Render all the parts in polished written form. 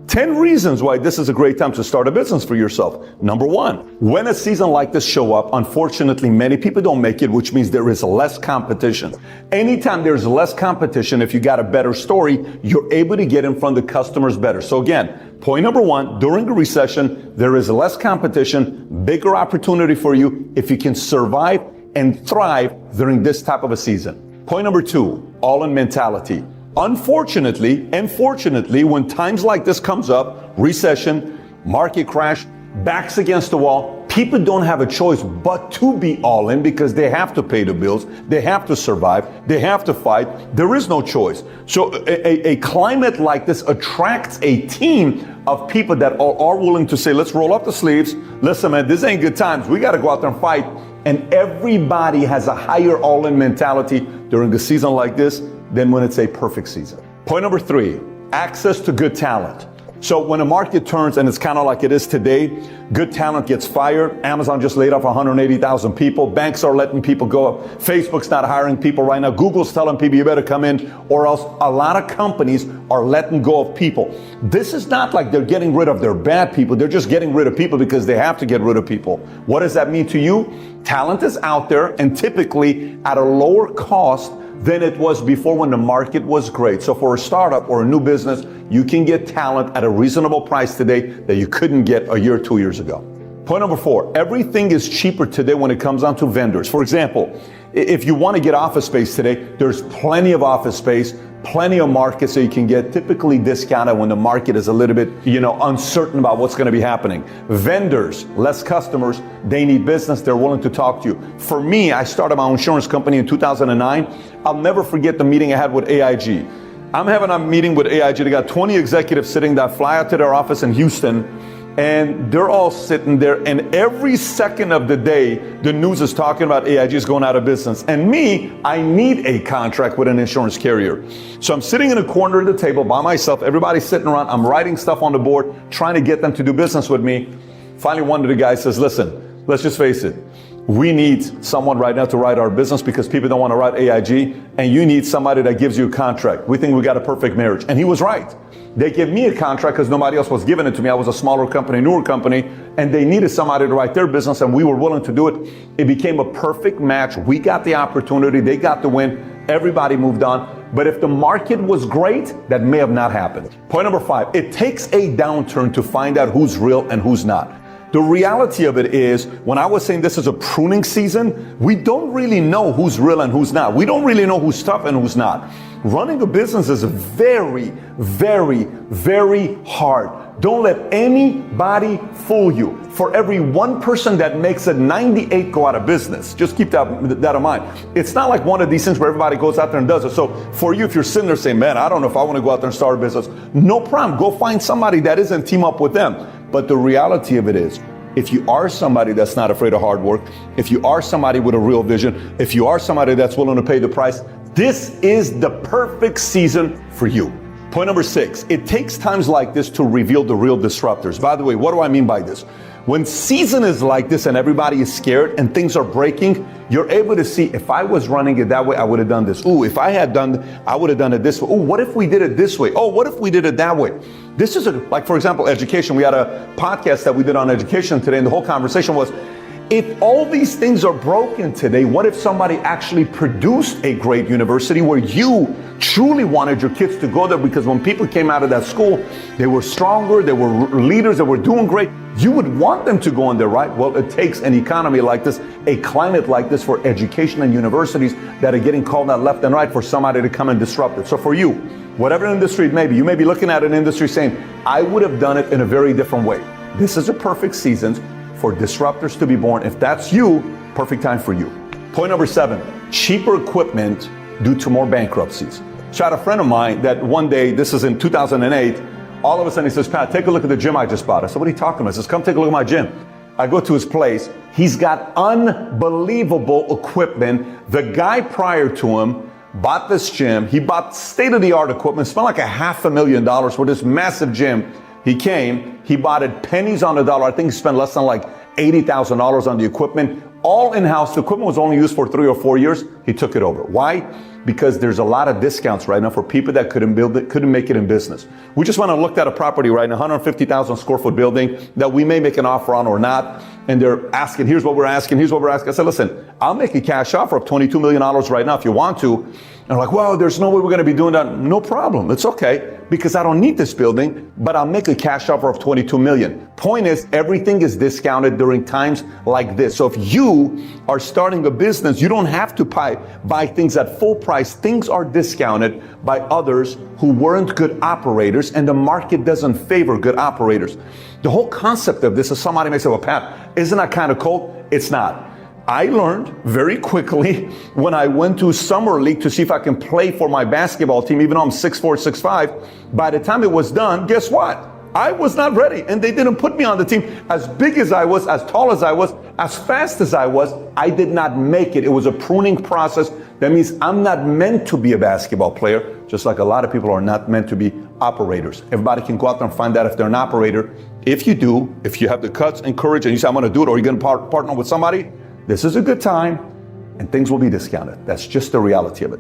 10 reasons why this is a great time to start a business for yourself. Number one, when a season like this show up, unfortunately, many people don't make it, which means there is less competition. Anytime there's less competition, if you got a better story, you're able to get in front of the customers better. So again, point number one, during a recession, there is less competition, bigger opportunity for you if you can survive and thrive during this type of a season. Point number two, all-in mentality. Unfortunately and fortunately, when times like this comes up, recession, market crash, backs against the wall, people don't have a choice but to be all in because they have to pay the bills, they have to survive, they have to fight. There is no choice. So a climate like this attracts a team of people that are willing to say, let's roll up the sleeves. Listen, man, this ain't good times. We got to go out there and fight. And everybody has a higher all-in mentality during a season like this than when it's a perfect season. Point number three, access to good talent. So when a market turns, and it's kind of like it is today, good talent gets fired. Amazon just laid off 180,000 people. Banks are letting people go. Facebook's not hiring people right now. Google's telling people you better come in or else. A lot of companies are letting go of people. This is not like they're getting rid of their bad people. They're just getting rid of people because they have to get rid of people. What does that mean to you? Talent is out there and typically at a lower cost than it was before when the market was great. So for a startup or a new business, you can get talent at a reasonable price today that you couldn't get a year, 2 years ago. Point number four, everything is cheaper today when it comes down to vendors. For example, if you want to get office space today, there's plenty of office space, plenty of markets that you can get typically discounted when the market is a little bit, uncertain about what's going to be happening. Vendors, less customers, they need business, they're willing to talk to you. For me, I started my own insurance company in 2009. I'll never forget the meeting I had with AIG. I'm having a meeting with AIG. They got 20 executives sitting that fly out to their office in Houston, and they're all sitting there, and every second of the day, the news is talking about AIG is going out of business. And me, I need a contract with an insurance carrier. So I'm sitting in a corner of the table by myself, everybody's sitting around, I'm writing stuff on the board, trying to get them to do business with me. Finally, one of the guys says, listen, let's just face it. We need someone right now to write our business because people don't want to write AIG, and you need somebody that gives you a contract. We think we got a perfect marriage. And he was right. They gave me a contract because nobody else was giving it to me. I was a smaller company, newer company, and they needed somebody to write their business, and we were willing to do it. It became a perfect match. We got the opportunity. They got the win. Everybody moved on. But if the market was great, that may have not happened. Point number five, it takes a downturn to find out who's real and who's not. The reality of it is, when I was saying this is a pruning season, we don't really know who's real and who's not. We don't really know who's tough and who's not. Running a business is very, very, very hard. Don't let anybody fool you. For every one person that makes it, 98 go out of business. Just keep that in mind. It's not like one of these things where everybody goes out there and does it. So for you, if you're sitting there saying, man, I don't know if I want to go out there and start a business, no problem. Go find somebody that is and team up with them. But the reality of it is, if you are somebody that's not afraid of hard work, if you are somebody with a real vision, if you are somebody that's willing to pay the price, this is the perfect season for you. Point number six, it takes times like this to reveal the real disruptors. By the way, what do I mean by this? When season is like this and everybody is scared and things are breaking, you're able to see, if I was running it that way, I would have done this. Ooh, if I had done, I would have done it this way. Ooh, what if we did it this way? Oh, what if we did it that way? This is like, for example, education. We had a podcast that we did on education today, and the whole conversation was, if all these things are broken today, what if somebody actually produced a great university where you truly wanted your kids to go there? Because when people came out of that school, they were stronger, they were leaders, they were doing great. You would want them to go in there, right? Well, it takes an economy like this, a climate like this for education and universities that are getting called out left and right for somebody to come and disrupt it. So for you, whatever industry it may be, you may be looking at an industry saying, I would have done it in a very different way. This is a perfect season for disruptors to be born. If that's you, perfect time for you. Point number seven, cheaper equipment due to more bankruptcies. So I had a friend of mine that one day, this is in 2008, all of a sudden he says, Pat, take a look at the gym I just bought. I said, what are you talking about? He says, come take a look at my gym. I go to his place. He's got unbelievable equipment. The guy prior to him bought this gym. He bought state-of-the-art equipment, spent like $500,000 for this massive gym. He came, he bought it pennies on the dollar. I think he spent less than like $80,000 on the equipment. all in-house. The equipment was only used for 3 or 4 years. He took it over. Why? Because there's a lot of discounts right now for people that couldn't build it, couldn't make it in business. We just went and looked at a property right now, 150,000 square foot building that we may make an offer on or not. And they're asking, here's what we're asking, here's what we're asking. I said, listen, I'll make a cash offer of $22 million right now if you want to. And they're like, well, there's no way we're going to be doing that. No problem. It's okay, because I don't need this building, but I'll make a cash offer of $22 million. Point is, everything is discounted during times like this. So if you are starting a business, you don't have to buy things at full price. Things are discounted by others who weren't good operators, and the market doesn't favor good operators. The whole concept of this is, somebody may say, well, Pat, isn't that kind of cold? It's not. I learned very quickly when I went to summer league to see if I can play for my basketball team, even though I'm 6'4", 6'5". By the time it was done, guess what? I was not ready, and they didn't put me on the team. As big as I was, as tall as I was, as fast as I was, I did not make it. It was a pruning process. That means I'm not meant to be a basketball player, just like a lot of people are not meant to be operators. Everybody can go out there and find out if they're an operator. If you do, if you have the guts and courage and you say, I'm going to do it, or you're going to partner with somebody, this is a good time, and things will be discounted. That's just the reality of it.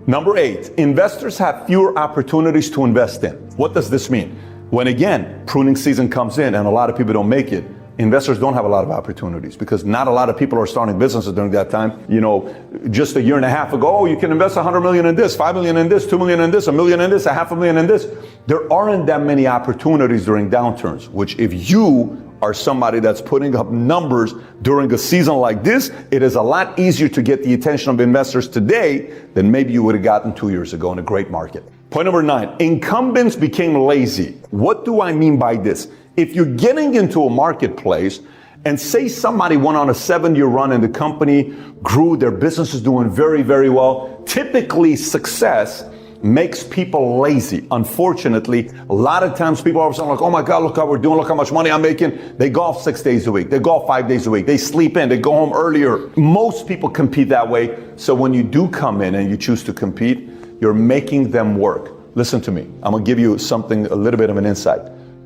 Number 8, investors have fewer opportunities to invest in. What does this mean? When, again, pruning season comes in and a lot of people don't make it, investors don't have a lot of opportunities, because not a lot of people are starting businesses during that time. You know, just a year and a half ago, oh, you can invest $100 million in this, $5 million in this, $2 million in this, $1 million in this, $500,000 in this. There aren't that many opportunities during downturns, which if you are somebody that's putting up numbers during a season like this, it is a lot easier to get the attention of investors today than maybe you would have gotten 2 years ago in a great market. Point number 9, incumbents became lazy. What do I mean by this? If you're getting into a marketplace and say somebody went on a 7-year run and the company grew, their business is doing very, very well, typically success makes people lazy. Unfortunately, a lot of times people are like, oh my God, look how we're doing, look how much money I'm making. They golf 6 days a week. They golf 5 days a week. They sleep in, they go home earlier. Most people compete that way. So when you do come in and you choose to compete, you're making them work. Listen to me. I'm going to give you something, a little bit of an insight.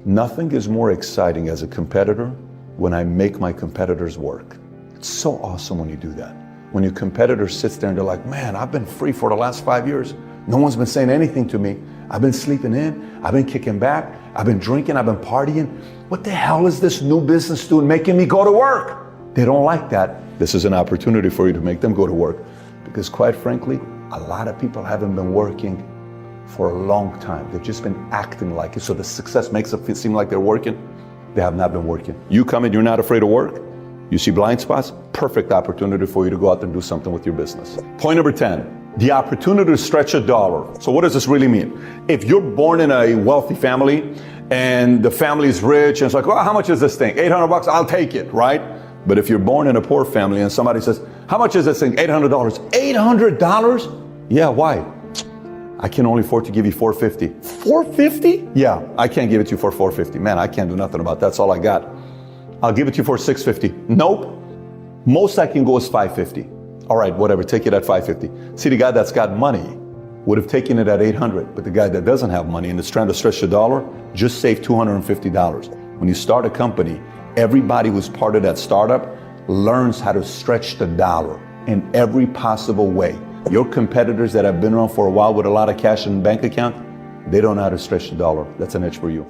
Nothing is more exciting as a competitor when I make my competitors work. It's so awesome when you do that. When your competitor sits there and they're like, man, I've been free for the last 5 years. No one's been saying anything to me. I've been sleeping in. I've been kicking back. I've been drinking. I've been partying. What the hell is this new business doing making me go to work? They don't like that. This is an opportunity for you to make them go to work. Because quite frankly, a lot of people haven't been working for a long time. They've just been acting like it. So the success makes it seem like they're working. They have not been working. You come in, you're not afraid of work. You see blind spots, perfect opportunity for you to go out there and do something with your business. Point number 10, the opportunity to stretch a dollar. So what does this really mean? If you're born in a wealthy family and the family is rich and it's like, well, how much is this thing? $800, I'll take it, right? But if you're born in a poor family and somebody says, how much is this thing? $800. $800? Yeah, why? I can only afford to give you $450. $450? Yeah, I can't give it to you for $450. Man, I can't do nothing about that. That's all I got. I'll give it to you for $650. Nope. Most I can go is $550. All right, whatever, take it at $550. See, the guy that's got money would have taken it at $800, but the guy that doesn't have money and is trying to stretch the dollar just saved $250. When you start a company, everybody who's part of that startup learns how to stretch the dollar in every possible way. Your competitors that have been around for a while with a lot of cash in the bank account, they don't know how to stretch the dollar. That's an edge for you.